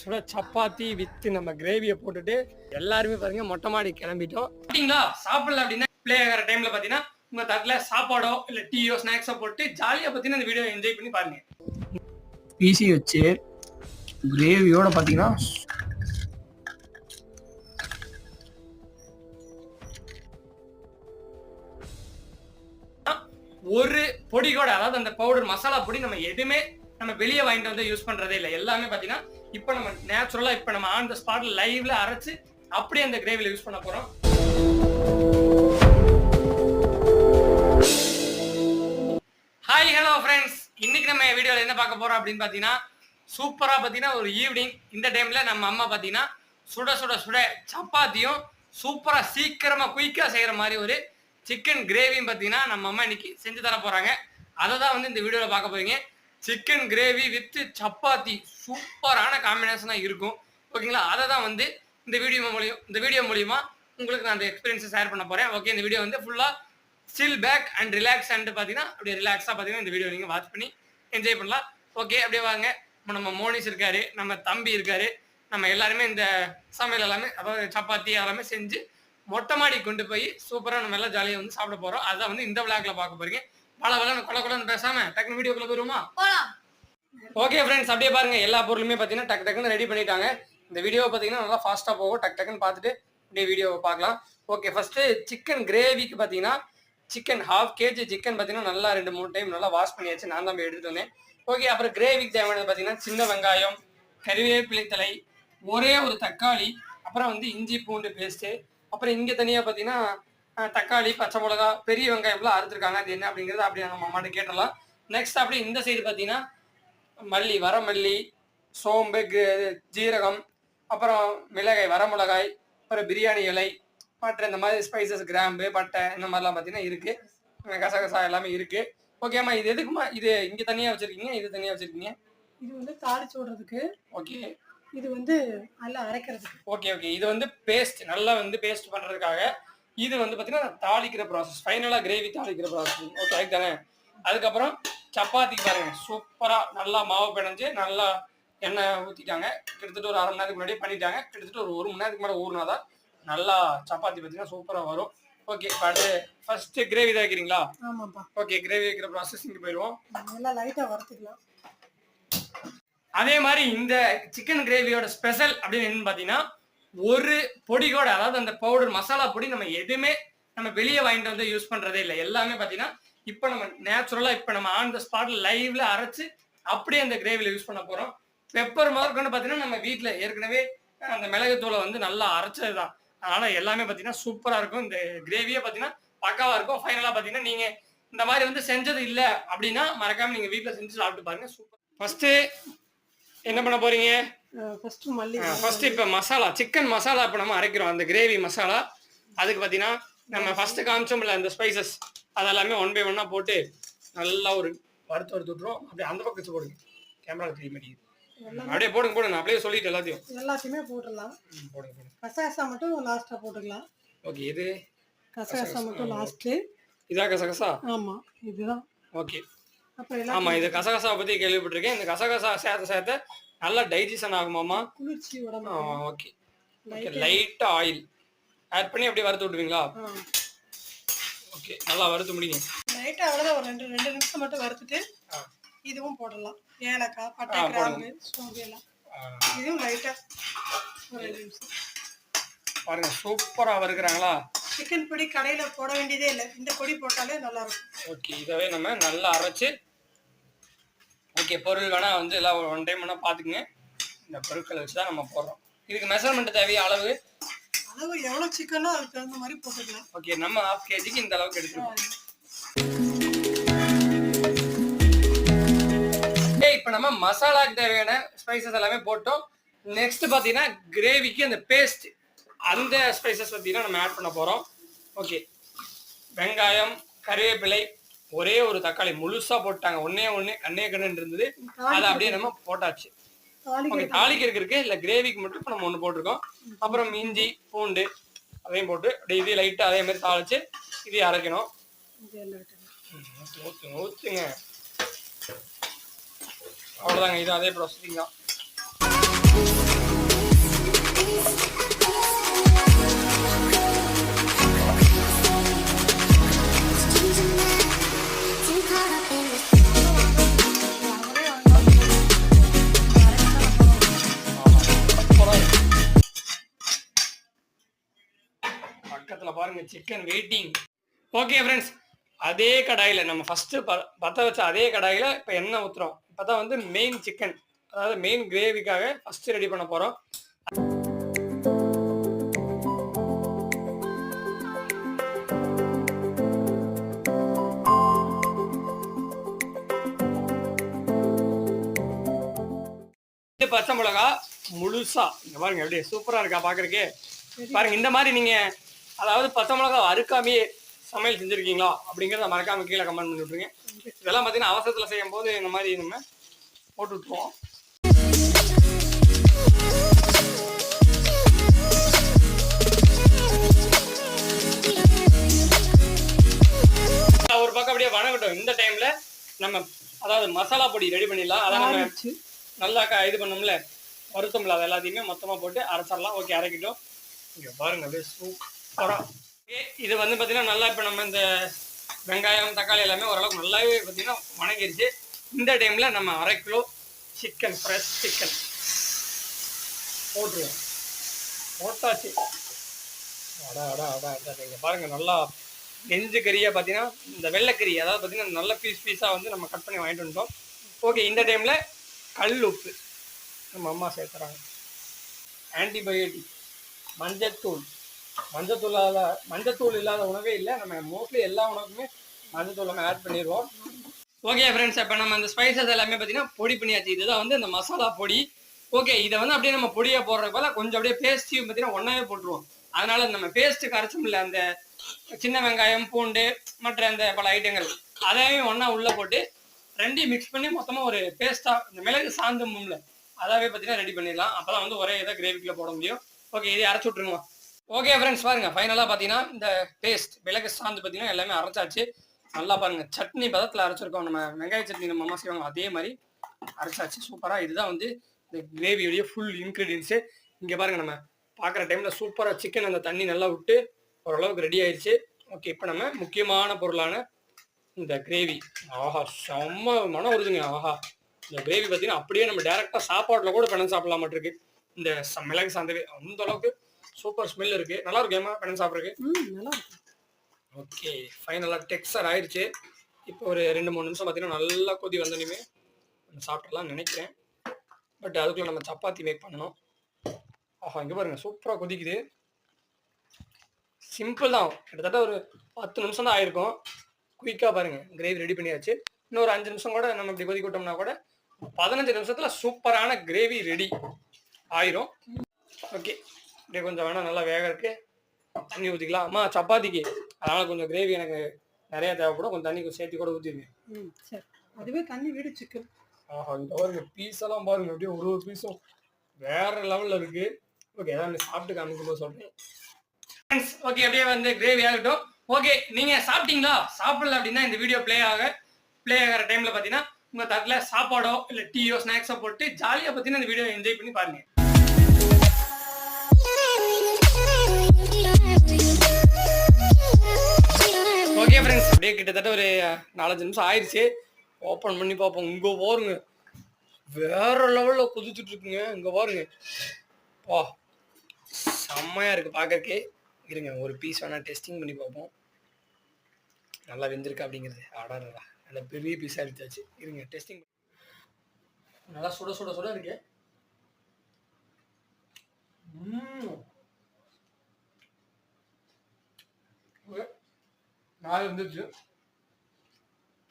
சுட சப்பாத்தி வித் நம்ம கிரேவியை போட்டுட்டு எல்லாருமே பாருங்க மொட்டை மாடி கிளம்பிட்டோம். பார்த்தீங்களா சாப்பிடல அப்படின்னா பிளே ஆகிற டைம்ல பார்த்தீங்கன்னா உங்க தட்டில் சாப்பாடோ இல்லை டீயோ ஸ்நாக்ஸோ போட்டு ஜாலியாக பார்த்தீங்கன்னா இந்த வீடியோ என்ஜாய் பண்ணி பாருங்க. பீசி வச்சு கிரேவியோட பார்த்தீங்கன்னா ஒரு பொடி கூட, அதாவது அந்த பவுடர் மசாலா பொடி நம்ம எதுவுமே நம்ம வெளியே வாங்கிட்டு வந்து யூஸ் பண்றதே இல்லை. எல்லாமே பாத்தீங்கன்னா இப்போ நம்ம நேச்சுரலா இப்போ நம்ம ஆன் த ஸ்பாட்ல லைவ்ல அரைச்சு அப்படியே அந்த கிரேவில யூஸ் பண்ண போறோம். ஹாய் ஹலோ ஃப்ரெண்ட்ஸ், இன்னைக்கு நம்ம வீடியோல என்ன பார்க்க போறோம் அப்படின்னு பாத்தீங்கன்னா சூப்பரா பாத்தீங்கன்னா ஒரு ஈவினிங் இந்த டைம்ல நம்ம அம்மா பாத்தீங்கன்னா சுட சுட சுட சப்பாத்தியும் சூப்பரா சீக்கிரமா குயிக்கா செய்யற மாதிரி ஒரு சிக்கன் கிரேவியும் பார்த்தீங்கன்னா நம்ம அம்மா இன்னைக்கு செஞ்சு தர போறாங்க. அதை தான் வந்து இந்த வீடியோவில் பார்க்க போறீங்க. சிக்கன் கிரேவி வித் சப்பாத்தி சூப்பரான காம்பினேஷனாக இருக்கும். ஓகேங்களா? அதை தான் வந்து இந்த வீடியோ மூலியமா உங்களுக்கு நான் அந்த எக்ஸ்பீரியன்ஸை ஷேர் பண்ண போறேன். ஓகே, இந்த வீடியோ வந்து ஃபுல்லாக சில் பேக் அண்ட் ரிலாக்ஸ் அண்ட் பார்த்தீங்கன்னா அப்படியே ரிலாக்ஸாக பார்த்தீங்கன்னா இந்த வீடியோ நீங்கள் வாட்ச் பண்ணி என்ஜாய் பண்ணலாம். ஓகே, அப்படியே வாங்க. நம்ம மோனிஸ் இருக்காரு, நம்ம தம்பி இருக்காரு, நம்ம எல்லாருமே இந்த சமையல் எல்லாமே அதாவது சப்பாத்தி எல்லாமே செஞ்சு மொட்டை மாடி கொண்டு போய் சூப்பரா நம்ம எல்லாம் ஜாலியா வந்து சாப்பிட போறோம். அதான் வந்து இந்த விளாக்ல பார்க்க போறீங்க. கொலன்னு பேசாம டக்குனு வீடியோக்குள்ள போயிருவோமா? ஓகே ஃப்ரெண்ட்ஸ், அப்படியே பாருங்க எல்லா பொருளுமே பார்த்தீங்கன்னா டக்குன்னு ரெடி பண்ணிட்டாங்க. இந்த வீடியோ பார்த்தீங்கன்னா நல்லா ஃபாஸ்டா போகும். டக்குன்னு பார்த்துட்டு அப்படியே வீடியோவை பார்க்கலாம். ஓகே, ஃபர்ஸ்ட் சிக்கன் கிரேவிக்கு பார்த்தீங்கன்னா சிக்கன் 1/2 kg சிக்கன் பார்த்தீங்கன்னா நல்லா 2-3 டைம் நல்லா வாஷ் பண்ணியாச்சு. நான் தான் போய் எடுத்துட்டு வந்தேன். ஓகே, அப்புறம் கிரேவிக்கு தேவையானது பார்த்தீங்கன்னா சின்ன வெங்காயம், கறிவேப்பிலை தலை, ஒரே ஒரு தக்காளி, அப்புறம் வந்து இஞ்சி பூண்டு பேஸ்ட்டு, அப்புறம் இங்கே தனியாக பார்த்தீங்கன்னா தக்காளி, பச்சை மிளகா, பெரிய வெங்காயம்லாம் அறுத்துருக்காங்க. அது என்ன அப்படிங்கிறது அப்படி நம்ம அம்மாட்ட கேட்டலாம். நெக்ஸ்ட் அப்படியே இந்த சைடு பார்த்தீங்கன்னா மல்லி, வரமல்லி, சோம்பு, ஜீரகம், அப்புறம் மிளகாய், வரமிளகாய், அப்புறம் பிரியாணி இலை, மற்ற இந்த மாதிரி ஸ்பைசஸ், கிராம்பு, பட்டை இந்த மாதிரிலாம் பார்த்தீங்கன்னா இருக்குது. கசகசா எல்லாமே இருக்குது. ஓகேம்மா, இது எதுக்குமா இது இங்கே தனியாக வச்சுருக்கீங்க, இது தனியாக வச்சுருக்கீங்க? இது வந்து தாளிச்சு விடுறதுக்கு. ஓகே, இது வந்து நல்லா அரைக்கிறதுக்கு. ஓகே ஓகே, இது வந்து பேஸ்ட் நல்லா வந்து பேஸ்ட் பண்றதுக்காக. இது வந்து பார்த்தீங்கன்னா தாளிக்கிற ப்ராசஸ், ஃபைனலாக கிரேவி தாளிக்கிற ப்ராசஸ். ஓகே, அதுக்கு தானே. அதுக்கப்புறம் சப்பாத்திக்கு பாருங்க சூப்பரா நல்லா மாவு பிணைஞ்சு நல்லா எண்ணெய் ஊற்றிட்டாங்க. கிட்டத்தட்ட ஒரு 1/2 மணி நேரத்துக்கு முன்னாடியே பண்ணிட்டாங்க. கிட்டத்தட்ட ஒரு 1 மணி நேரத்துக்கு மேலே ஊறினாதான் நல்லா சப்பாத்தி பார்த்தீங்கன்னா சூப்பராக வரும். ஓகே, இப்போ அடுத்து ஃபர்ஸ்ட் கிரேவி தான் வைக்கிறீங்களா? ஆமாப்பா. ஓகே, கிரேவி வைக்கிற ப்ராசஸ் இங்கே போயிடுவோம். நல்லா லைட்டாக வறுத்துக்கலாம். அதே மாதிரி இந்த சிக்கன் கிரேவியோட ஸ்பெஷல் அப்படின்னு என்னன்னு பார்த்தீங்கன்னா ஒரு பொடி கூட, அதாவது அந்த பவுடர் மசாலா பொடி நம்ம எதுவுமே நம்ம வெளியே வாங்கிட்டு வந்து யூஸ் பண்றதே இல்லை. எல்லாமே பார்த்தீங்கன்னா இப்போ நம்ம நேச்சுரலா இப்போ நம்ம ஆன் த ஸ்பாட்ல லைவ்ல அரைச்சு அப்படியே அந்த கிரேவில யூஸ் பண்ண போறோம். பெப்பர் முதற்கொண்டு பார்த்தீங்கன்னா நம்ம வீட்டில் ஏற்கனவே அந்த மிளகுத்தூளை வந்து நல்லா அரைச்சது தான். அதனால எல்லாமே பார்த்தீங்கன்னா சூப்பரா இருக்கும். இந்த கிரேவியே பார்த்தீங்கன்னா பக்காவா இருக்கும். ஃபைனலா பார்த்தீங்கன்னா நீங்க இந்த மாதிரி வந்து செஞ்சது இல்லை அப்படின்னா மறக்காம நீங்க வீட்டில் செஞ்சு சாப்பிட்டு பாருங்க. சூப்பர். ஃபர்ஸ்ட் என்ன பண்ண போறீங்க? ஃபர்ஸ்ட் இப்போ மசாலா, சிக்கன் மசாலா இப்போ நம்ம அரைக்கிறோம். அந்த கிரேவி மசாலா அதுக்கு பார்த்தீங்கன்னா நம்ம ஃபர்ஸ்ட் காமிச்சோம்ல அந்த ஸ்பைசஸ் அதெல்லாமே 1 by 1 போட்டு நல்லா ஒரு வறுத்து விட்டுறோம். அப்படியே அந்த பக்கம் வச்சு போடுங்க, கேமரா தெரிய மாட்டேங்குது. அப்படியே போடுங்க நான் அப்படியே சொல்லிட்டு எல்லாத்தையுமே போட்டுடலாம். போடுங்க. கசகசா மட்டும் லாஸ்டா போட்டுக்கலாம். ஓகே, இது கசகசா மட்டும் லாஸ்ட். இதான் கசகசா? ஆமா, இதுதான். ஓகே, ஆமா, இது கசகசா பத்தி கேள்விப்பட்டிருக்கேன். இந்த கசகசா சேர்த்த நல்லா டைஜஷன் ஆகுமாமா, குளிர்ச்சி உடம்பு. ஓகே, லைட்டா ஆயில் ஆட் பண்ணி அப்படியே வறுத்து விட்டுவீங்களா? ஓகே, நல்லா வறுத்து முடிங்க. லைட்டா அவ்வளவுதான், ஒரு 2 நிமிஷம் மட்டும் வறுத்துட்டு இதுவும் போடலாம். ஏலக்காய், பட்டை, கிராம்பு, சோம்பு எல்லாம் இதுவும் லைட்டா ஒரு 2 நிமிஷம் பாருங்க. சூப்பரா வறுக்குறாங்களா? சிக்கன் பொடி கடையில போட வேண்டியதே இல்லை, இந்த பொடி போட்டாலே நல்லா இருக்கும். ஓகே, இதவே நம்ம நல்லா அரைச்சு ஓகே பொருள் வேணா வந்து எல்லாம் 1 டைம் வேணா பார்த்துக்குங்க. இந்த பொருட்களை வச்சு தான் நம்ம போடுறோம். இதுக்கு மெஷர்மெண்ட் தேவையா? அளவு எவ்வளோ சிக்கனோ அதுக்கு தகுந்த மாதிரி போட்டுக்கலாம். ஓகே, நம்ம 1/2 kgக்கு இந்த அளவுக்கு எடுத்துருக்கோம். இப்போ நம்ம மசாலாக்கு தேவையான ஸ்பைசஸ் எல்லாமே போட்டோம். நெக்ஸ்ட் பார்த்தீங்கன்னா கிரேவிக்கு அந்த பேஸ்ட், அந்த ஸ்பைசஸ் பார்த்தீங்கன்னா நம்ம ஆட் பண்ண போகிறோம். ஓகே, வெங்காயம், கறிவேப்பிலை, ஒரே ஒரு தக்காளி முழுசா போட்டாங்க. ஒன்னே கண்ணு இருந்தது, அதை அப்படியே நம்ம போட்டாச்சு. ஓகே, தாளிக்கிறதுக்கு இருக்கு இல்லை கிரேவிக்கு மட்டும் இப்போ நம்ம 1 போட்டிருக்கோம். அப்புறம் இஞ்சி பூண்டு அதையும் போட்டு அப்படியே இதே லைட்டாக அதே மாதிரி தாளிச்சு இதையும் அரைக்கணும். ஊற்றுங்க, அவ்வளோதாங்க. இது அதே ப்ராசஸிங் தான். பாருங்க சிக்கன் வெயிட்டிங். ஓகே ஃப்ரெண்ட்ஸ், அதே கடாயில் நம்ம ஃபஸ்ட்டு பற்ற வச்ச அதே கடாயில் இப்போ எண்ணெய் ஊற்றுறோம். இப்போ தான் வந்து மெயின் சிக்கன், அதாவது மெயின் கிரேவிக்காக ஃபஸ்ட்டு ரெடி பண்ண போகிறோம். பச்சை மிளகா முழுசா இங்க பாருங்க, அப்படியே சூப்பரா இருக்கா பாக்குறதுக்கு. பாருங்க இந்த மாதிரி நீங்க அதாவது பச்சை மிளகா அறுக்காமே சமையல் செஞ்சிருக்கீங்களா அப்படிங்கிறத மறக்காம கீழே கமெண்ட் பண்ணி விட்டுருங்க. இதெல்லாம் பார்த்தீங்கன்னா அவசரத்தில் செய்யும் போது இந்த மாதிரி நம்ம போட்டு விட்டுருவோம். ஒரு பக்கம் அப்படியே வணங்கட்டும். இந்த டைம்ல நம்ம அதாவது மசாலா பொடி ரெடி பண்ணிடலாம். அதை நம்ம நல்லா இது பண்ணோம்ல, வருத்தம்ல, அது எல்லாத்தையுமே மொத்தமாக போட்டு அரைச்சிடலாம். ஓகே, அரைக்கிட்டோம். இங்கே பாருங்க அப்படியே சூப்பராக. ஓகே, இது வந்து பார்த்தீங்கன்னா நல்லா இப்போ நம்ம இந்த வெங்காயம் தக்காளி எல்லாமே ஓரளவுக்கு நல்லாவே பார்த்தீங்கன்னா வணங்கிருச்சு. இந்த டைமில் நம்ம 1/2 கிலோ சிக்கன், ஃப்ரெஷ் சிக்கன் போட்டுருவோம். போட்டாச்சு. இங்கே பாருங்கள் நல்லா நெஞ்சு கறியாக பார்த்தீங்கன்னா இந்த வெள்ளைக்கறி, அதாவது பார்த்தீங்கன்னா நல்ல பீஸாக வந்து நம்ம கட் பண்ணி வாங்கிட்டு வந்துட்டோம். ஓகே, இந்த டைமில் கல் உப்பு நம்ம அம்மா சேர்த்துறாங்க. ஆன்டிபயோட்டிக், மஞ்சத்தூள் இல்லாத உணவே இல்லை. நம்ம மோஸ்ட்லி எல்லா உணவுக்குமே மஞ்சத்தூள் நம்ம ஆட் பண்ணிடுவோம். ஓகே ஃப்ரெண்ட்ஸ், இப்போ நம்ம அந்த ஸ்பைசஸ் எல்லாமே பார்த்தீங்கன்னா பொடி பண்ணியாச்சு. இதுதான் வந்து இந்த மசாலா பொடி. ஓகே, இதை வந்து அப்படியே நம்ம பொடியாக போடுறது போல கொஞ்சம் அப்படியே பேஸ்ட்டையும் பார்த்தீங்கன்னா ஒன்றாவே போட்டுருவோம். அதனால நம்ம பேஸ்ட்டு கரைச்சும் இல்லை, அந்த சின்ன வெங்காயம் பூண்டு மற்ற அந்த பல ஐட்டங்கள் அதையும் ஒன்றா உள்ளே போட்டு ரெண்டையும் மிக்ஸ் பண்ணி மொத்தமாக ஒரு பேஸ்ட்டாக இந்த மிளகு சாந்தமும்ல அதாவே பார்த்தீங்கன்னா ரெடி பண்ணிடலாம். அப்போ தான் வந்து ஒரே இதை கிரேவிக்குள்ளே போட முடியும். ஓகே, இதை அரைச்சி விட்ருங்க. ஓகே ஃப்ரெண்ட்ஸ், பாருங்க ஃபைனலாக பார்த்தீங்கன்னா இந்த பேஸ்ட் மிளகு சாந்து பார்த்தீங்கன்னா எல்லாமே அரைச்சாச்சு. நல்லா பாருங்கள், சட்னி பதத்தில் அரைச்சிருக்கோம். நம்ம வெங்காய சட்னி நம்ம அம்மா செய்வாங்க அதே மாதிரி அரைச்சாச்சு. சூப்பராக. இதுதான் வந்து இந்த கிரேவியோடைய ஃபுல் இன்க்ரீடியன்ஸு. இங்கே பாருங்கள், நம்ம பார்க்குற டைமில் சூப்பராக சிக்கன் அந்த தண்ணி நல்லா விட்டு ஓரளவுக்கு ரெடி ஆயிடுச்சு. ஓகே, இப்போ நம்ம முக்கியமான பொருளான இந்த கிரேவி. ஆஹா, செம்ம மனம் வருதுங்க. ஆஹா, இந்த கிரேவி பார்த்தீங்கன்னா அப்படியே நம்ம டேரெக்டாக சாப்பாட்டில் கூட பிணைஞ்சு சாப்பிடலாம் இருக்கு. இந்த மிளகு சாந்தவே அந்த அளவுக்கு சூப்பர் ஸ்மெல் இருக்கு. நல்லா இருக்கு ஏமா பிணைஞ்சு சாப்பிட்றதுக்கு. நல்லா இருக்கு. ஓகே, ஃபைனலாக டெக்ஸ்சர் ஆயிடுச்சு. இப்போ ஒரு 2-3 நிமிஷம் பார்த்தீங்கன்னா நல்லா கொதி வந்தோடனே சாப்பிட்றலாம் நினைக்கிறேன். பட் அதுக்குள்ள நம்ம சப்பாத்தி மேக் பண்ணணும். ஆஹா, இங்கே பாருங்க சூப்பராக கொதிக்குது. சிம்பிள் தான், கிட்டத்தட்ட ஒரு 10 நிமிஷம் தான் ஆயிருக்கும். குயிக்காக பாருங்கள் கிரேவி ரெடி பண்ணியாச்சு. இன்னொரு 5 நிமிஷம் கூட நம்ம இப்படி கொதிக்க விட்டோம்னா கூட 15 நிமிஷத்தில் சூப்பரான கிரேவி ரெடி ஆயிரும். ஓகே, இப்படியே கொஞ்சம் வேணால் நல்லா வேக இருக்கு. தண்ணி ஊற்றிக்கலாம். அம்மா சப்பாத்திக்கு அதனால் கொஞ்சம் கிரேவி எனக்கு நிறையா தேவைப்படும். கொஞ்சம் தண்ணி கொஞ்சம் சேர்த்து கூட ஊற்றிடுங்க. சரி, அதுவே தண்ணி வீடு சிக்கன். ஆஹா, இந்த பாருங்க பீஸெல்லாம் பாருங்க, அப்படியே ஒரு பீஸும் வேற லெவலில் இருக்குது. ஓகே, ஏதாவது சாப்பிட்டு காமிக்கும் போது சொல்கிறேன். ஓகே, அப்படியே வந்து கிரேவி ஆகட்டும். ஓகே, நீங்க சாப்பிட்டீங்களா? சாப்பிடல அப்படின்னா இந்த வீடியோ ப்ளே ஆகிற டைம்ல பாத்தீங்கன்னா உங்க தட்டுல சாப்பாடோ இல்ல டீயோ ஸ்நாக்ஸோ போட்டு ஜாலியா பாத்தீங்கன்னா இந்த வீடியோ என்ஜாய் பண்ணி பாருங்க. ஓகே ஃப்ரெண்ட்ஸ், அப்படியே கிட்டத்தட்ட ஒரு 4-5 நிமிஷம் ஆயிடுச்சு. ஓப்பன் பண்ணி பார்ப்போம். இங்க பாருங்க வேற லெவல்ல கொதிச்சுட்டு இருக்குங்க. இங்க பாருங்க, வா செம்மையா இருக்கு பாக்கறதுக்கே. இருங்க, ஒரு பீஸ் வேணா டெஸ்டிங் பண்ணி பார்ப்போம் நல்லா வெந்திருக்கா அப்படிங்கிறது. ஆடாடா, நல்ல பெரிய பீஸாக எடுத்தாச்சு. இருங்க டெஸ்டிங். நல்லா சுட இருக்கு. நாலு வந்துச்சு.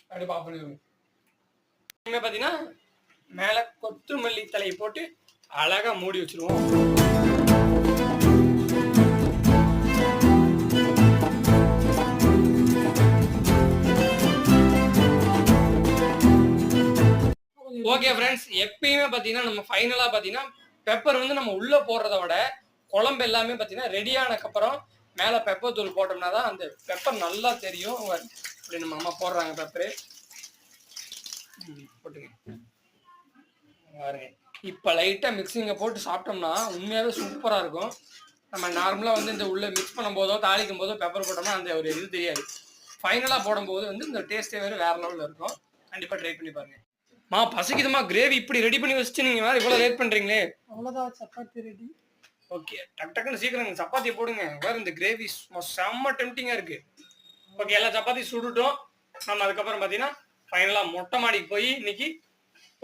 அப்படியே ஆஃப் பண்ணிடுங்க. இனிமே பார்த்தீங்கன்னா மேலே கொத்தமல்லி தலையை போட்டு அழகாக மூடி வச்சிருவோம். ஓகே ஃப்ரெண்ட்ஸ், எப்பயுமே பார்த்தீங்கன்னா நம்ம ஃபைனலாக பார்த்தீங்கன்னா பெப்பர் வந்து நம்ம உள்ளே போடுறத விட குழம்பு எல்லாமே பார்த்தீங்கன்னா ரெடியானதுக்கப்புறம் மேலே பெப்பர் தூள் போட்டோம்னா தான் அந்த பெப்பர் நல்லா தெரியும். அப்படி நம்ம அம்மா போடுறாங்க பெப்பரு போட்டுங்க பாருங்க. இப்போ லைட்டாக மிக்சிங்கை போட்டு சாப்பிட்டோம்னா உண்மையாகவே சூப்பராக இருக்கும். நம்ம நார்மலாக வந்து இந்த உள்ளே மிக்ஸ் பண்ணும்போதோ தாளிக்கும் போதோ பெப்பர் போட்டோம்னா அந்த ஒரு இது தெரியாது. ஃபைனலாக போடும்போது வந்து இந்த டேஸ்ட்டே வேறு லெவலில் இருக்கும். கண்டிப்பாக ட்ரை பண்ணி பாருங்க. மா பசிக்குதுமா, கிரேவி இப்படி ரெடி பண்ணி வச்சுட்டு நீங்கள் வேறு இவ்வளோ லேட் பண்ணுறீங்களே. அவ்வளோதான், சப்பாத்தி ரெடி. ஓகே, டக்கு டக்குன்னு சீக்கிரம் சப்பாத்தியை போடுங்க. வேற இந்த கிரேவி செம்ம டெம்டிங்கா இருக்கு. ஓகே, எல்லா சப்பாத்தி சுட்டுட்டோம். நம்ம அதுக்கப்புறம் பார்த்தீங்கன்னா ஃபைனலாக மொட்டை மாடிக்கு போய் இன்னைக்கு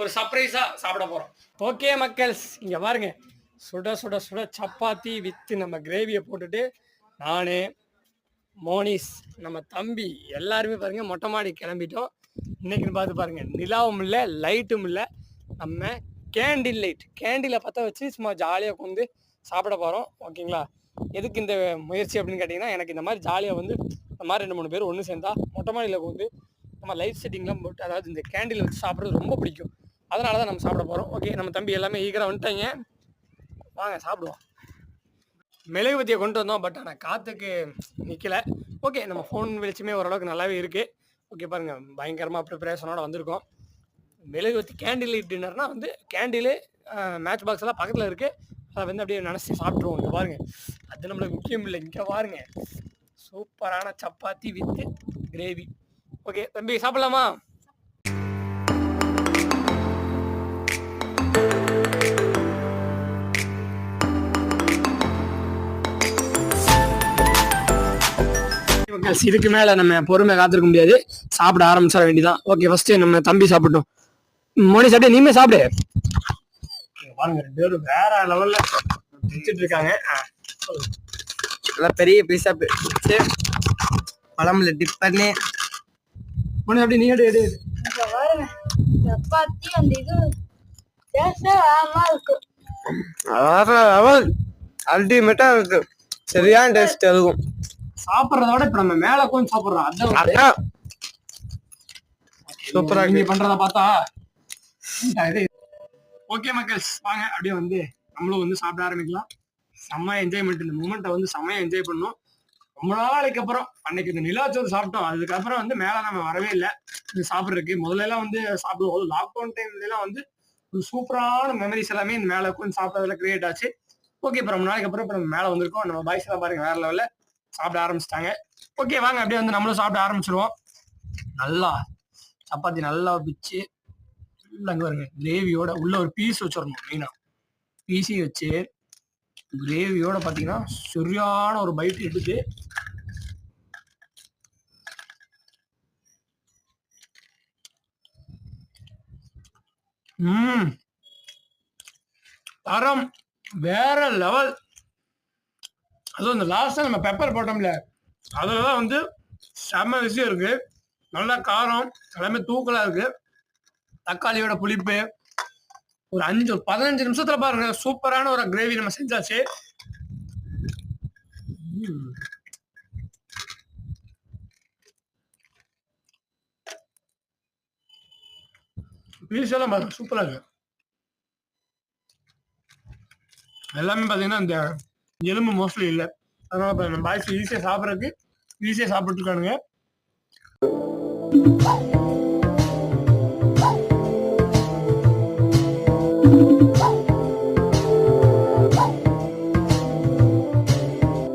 ஒரு சர்ப்ரைஸா சாப்பிட போறோம். ஓகே மக்கள்ஸ், இங்க பாருங்க, சுட சுட சுட சப்பாத்தி வித்து நம்ம கிரேவியை போட்டுட்டு நானு, மோனிஸ், நம்ம தம்பி எல்லாருமே பாருங்க மொட்டை மாடி கிளம்பிட்டோம். இன்னைக்குன்னு பார்த்து பாருங்க, நிலாவும் இல்லை லைட்டும் இல்லை. நம்ம கேண்டில் லைட், கேண்டிலை பற்ற வச்சு சும்மா ஜாலியாக உட்காந்து சாப்பிட போகிறோம். ஓகேங்களா? எதுக்கு இந்த முயற்சி அப்படின்னு கேட்டிங்கன்னா, எனக்கு இந்த மாதிரி ஜாலியாக வந்து இந்த மாதிரி 2-3 பேர் ஒன்று சேர்ந்தா மொட்டை மாடியில் வந்து நம்ம லைட் செட்டிங்லாம் போட்டு, அதாவது இந்த கேண்டில் வச்சு சாப்பிட்றது ரொம்ப பிடிக்கும். அதனால தான் நம்ம சாப்பிட போகிறோம். ஓகே, நம்ம தம்பி எல்லாமே ஈகராக வந்துட்டாங்க. வாங்க சாப்பிடுவோம். மிளகு பத்தியை கொண்டு வந்தோம், பட் ஆனால் காற்றுக்கு நிற்கலை. ஓகே, நம்ம ஃபோன் வெளிச்சமே ஓரளவுக்கு நல்லாவே இருக்குது. ஓகே பாருங்கள், பயங்கரமாக ப்ரிப்பரேஷனோட வந்திருக்கோம். மிளகு வத்தி கேண்டில் லைட் டின்னர்னால் வந்து கேண்டிலு மேட்ச் பாக்ஸ் எல்லாம் பக்கத்தில் இருக்குது. அதை வந்து அப்படியே நினச்சி சாப்பிட்ருவோம். இங்கே பாருங்கள், அது நம்மளுக்கு முக்கியம் இல்லை. இங்கே பாருங்கள், சூப்பரான சப்பாத்தி வித்து கிரேவி. ஓகே தம்பி, சாப்பிடலாமா? இதுக்கு மேல நம்ம பொறுமை காத்திருக்க முடியாது, சாப்பிட ஆரம்பிச்சிட வேண்டியதான். ஓகே, ஃபர்ஸ்ட் நம்ம தம்பி சாப்பிட்டோம். மோனி சாப்பிட்டு நீமே சாப்பிடு. பாருங்க, 2 பேரும் வேற லெவல்ல வச்சுட்டு இருக்காங்க. பெரிய பீஸா பிடிச்சு குழம்புல டிப் பண்ணி மோனி அப்படி நீ எடு. சப்பாத்தி அந்த இது இருக்கு, அல்டிமேட்டா இருக்கு. சரியான டேஸ்ட் இருக்கும். சாப்பிட்றத விட இப்ப நம்ம மேல கொஞ்சம் சாப்பிடுறோம். அதான் சூப்பரா நீங்க பண்றத பார்த்தா. ஓகே மக்கள்ஸ், வாங்க அப்படியே வந்து நம்மளும் வந்து சாப்பிட ஆரம்பிக்கலாம். செம்ம என்ஜாய்மெண்ட், இந்த மூமெண்ட்டை வந்து செம்மையா என்ஜாய் பண்ணோம். ரொம்ப நாளைக்கு அப்புறம் அன்னைக்கு இந்த நிலாச்சோறு சாப்பிட்டோம். அதுக்கப்புறம் வந்து மேல நம்ம வரவே இல்லை இது சாப்பிட்றதுக்கு. முதல்ல எல்லாம் வந்து சாப்பிடுவோம், லாக்டவுன் டைம்ல எல்லாம் வந்து ஒரு சூப்பரான மெமரிஸ் எல்லாமே இந்த மேல உட்காந்து சாப்பிட்றதுல கிரியேட் ஆச்சு. ஓகே, இப்போ ரொம்ப நாளைக்கு அப்புறம் இப்போ நம்ம மேல வந்திருக்கோம். நம்ம பாய்ஸ் எல்லாம் பாருங்க வேற லெவல்ல சாப்பிட ஆரம்பிச்சிட்டாங்க. ஓகே, வாங்க அப்படியே வந்து நம்மளும் சாப்பிட ஆரம்பிச்சிருவோம். நல்லா சப்பாத்தி நல்லா பிச்சு அங்க பாருங்க, கிரேவியோட உள்ள ஒரு பீஸ் வச்சிடணும். மெயினா பீஸையும் வச்சு கிரேவியோட பாத்தீங்கன்னா சரியான ஒரு பைட் எடுத்து தரம் வேற லெவல். அதுவும் இந்த லாஸ்டா நம்ம பெப்பர் போட்டோம்ல, அதுலதான் வந்து செம்ம விஷயம் இருக்கு. நல்லா காரம் எல்லாமே தூக்கலா இருக்கு. தக்காளியோட புளிப்பு ஒரு 15 நிமிஷத்துல பாருங்க சூப்பரான ஒரு கிரேவி நம்ம செஞ்சாச்சு. பீஸ் எல்லாம் பாருங்க சூப்பரா இருக்கு. எல்லாமே பாத்தீங்கன்னா இந்த எலும்பு மோஸ்ட்லி இல்லை, அதனால நம்ம பாய்ஸ் ஈஸியா சாப்பிட்றதுக்கு ஈஸியா சாப்பிட்டு இருக்கானுங்க.